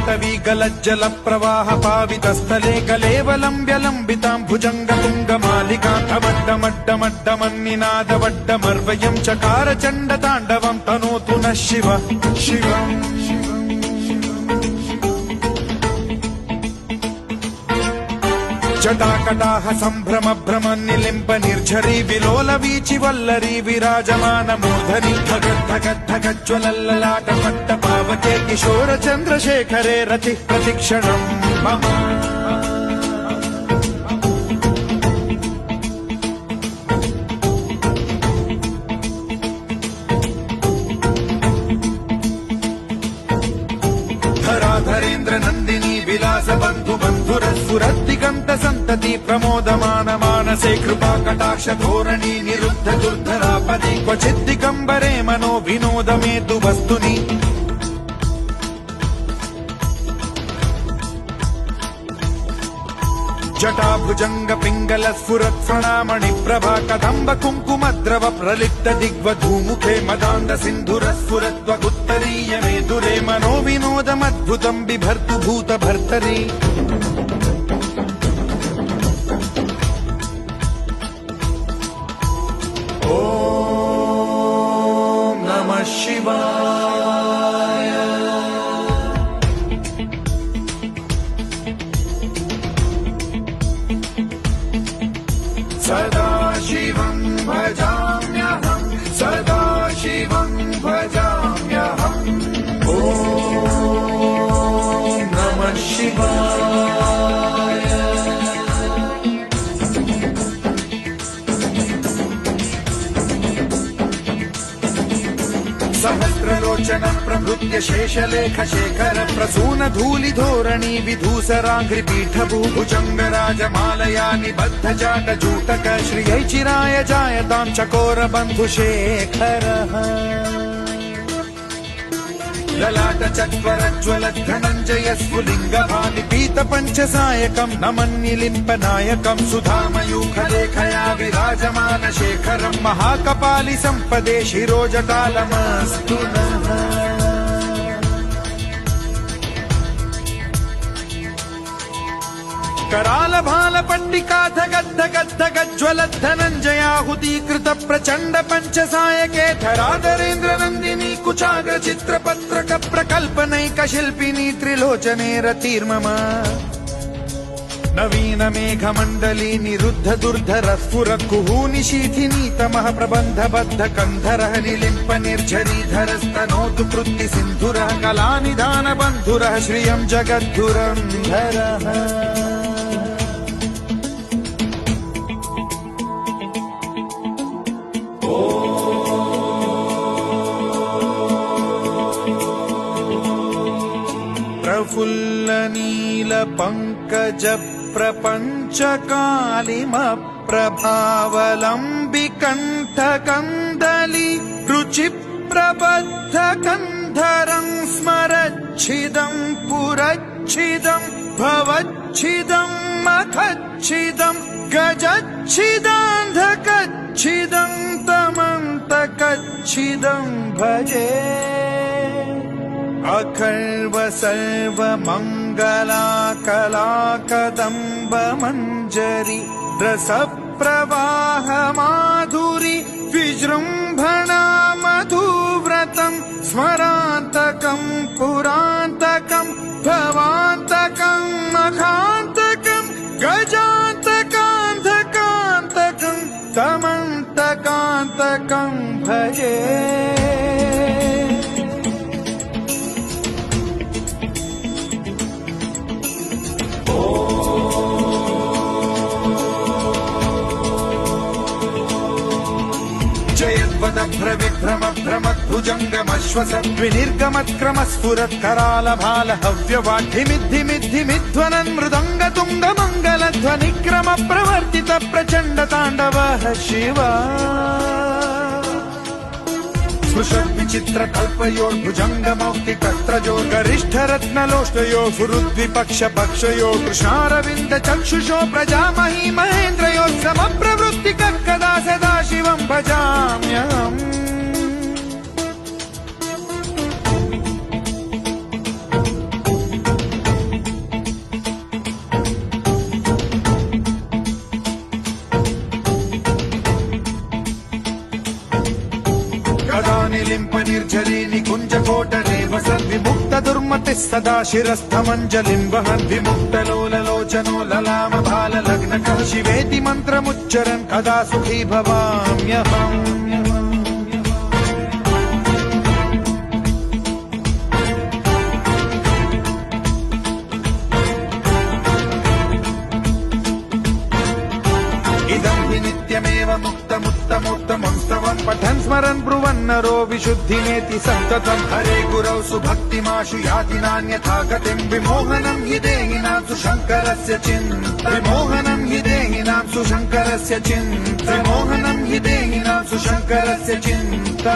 पाटवी गलज्जल प्रवाह पावितस्थले कलेवलम्ब्यलम्बितां भुजङ्गतुङ्गमालिकां अवड्डमड्डमड्डमन्निनादवड्डमर्वयं चकार चण्डताण्डवं तनोतु नः शिव शिवम् जटाकटाह सम्भ्रम भ्रम निलिम्ब निर्झरी विलोल वीचि वल्लरी विराजमान मूर्धनि धगद्धगद्धगज्ज्वलल्ललाट पट्ट पावके किशोर चन्द्रशेखरे रतिः प्रतिक्षणम् मम धराधरेन्द्र नन्दिनी विलास बन्धु बन्धुरस्फुरद्दिगन्त सन्तति प्रमोदमान मानसे कृपा कटाक्ष धोरणी निरुद्ध दुर्धरापदि क्वचिद्दिगम्बरे मनो विनोदमेतु वस्तुनि जटाभुजंग पिंगल स्फुरत् प्रणामणि प्रभा कदम्ब कुङ्कुमद्रव प्रलिप्त दिग्वधूमुखे मदान्द सिन्धुर स्फुरत्वगुत्तरीय मेदुरे मनो विनोदमद्भुतं बिभर्तु भूत भर्तरि ॐ नमः शिवाय सदा शिवं भजाम्यहं सदा शिवं भजाम्यहम् ॐ नमः शिवाय सहस्रलोचन प्रभृत्य शेषलेख शेखर प्रसून धूलि धोरणी विधूसराङ्घ्रि पीठभूभुजङ्ग राजमालया निबद्ध जाट जूटक श्रियै चिराय जायतां चकोर बन्धुशेखरः ललाट चत्वरज्वल धनञ्जय स्फुलिङ्ग भानि पीत पञ्चसायकं नमन्निलिम्प नायकं सुधामयूखलेखया विराजमान शेखरं महाकपालि सम्पदे शिरोजटालमस्तु नः कराल भाल पट्टिका धगद्धगद्धगज्ज्वल धनञ्जयाहुतीकृत प्रचण्ड पञ्चसायके धराधरेन्द्र नन्दिनी कुचाग्र चित्रपत्रक प्रकल्पनैक शिल्पिनी त्रिलोचने रतिर्मम नवीन मेघमण्डली निरुद्ध दुर्धर स्फुर कुहूनि शीथिनी तमः प्रबन्ध बद्ध कन्धरः निलिम्प निर्झरीधरस्तनोतु कृत्ति सिन्धुरः कलानिधान बन्धुरः श्रियं जगद्धुरन्धरः प्रफुल्ल नील पंकज प्रपंच कालिम प्रभावलंबि कंठ कंदली रुचि प्रबद्ध कंधरं स्मरच्छिदं पुरच्छिदं भवच्छिदं मखच्छिदं गजच्छिदान्धकच्छिदं तमन्तकच्छिदं भजे अखर्व सर्व मंगला कला कदम्ब मंजरी रस प्रवाह माधुरी विजृंभणा मधुव्रतं स्मरान्तकं पुरान्तकं भवान्तकं मखान्तकं गजान्तकान्धकान्तकं तमन्तकान्तकं भजे विभ्रम भ्रमद्भुजङ्गमश्वसद्विनिर्गमत्क्रम स्फुरत् कराल भाल हव्यवाढ्यमिद्धिमिद्धिमिध्वनन् मृदङ्ग तुङ्ग मङ्गल ध्वनिक्रम प्रवर्तित प्रचण्ड ताण्डवः शिवा स्पृशन् विचित्र कल्पयोर्भुजङ्ग मौक्तिकस्त्रजो गरिष्ठ रत्नलोष्टयो फुरुद्विपक्ष पक्षयो कृष्णारविन्द चक्षुषो प्रजामही महेन्द्रयो समप्रवृत्ति कदा सदा शिवं भजाम्यहम् मूर्तिः सदा शिरस्थमञ्जलिं वहन् विमुक्तलोललोचनो ललामभाललग्नकः शिवेति मन्त्रमुच्चरन् कदा सुखी भवाम्यहम् इदं हि नित्यमेव मुक्तमुत्तमोत्तमं स्तवं पठन् स्मरन् ब्रुवन्नरो विशुद्धिमेति सन्ततं हरे गुरौ सुभक्तिमाशु याति नान्यथा गतिं विमोहनं हि देहिनां सुशङ्करस्य चिन्ता विमोहनं हि देहिनां सुशङ्करस्य चिन्ता विमोहनं हि देहिनां सुशङ्करस्य चिन्ता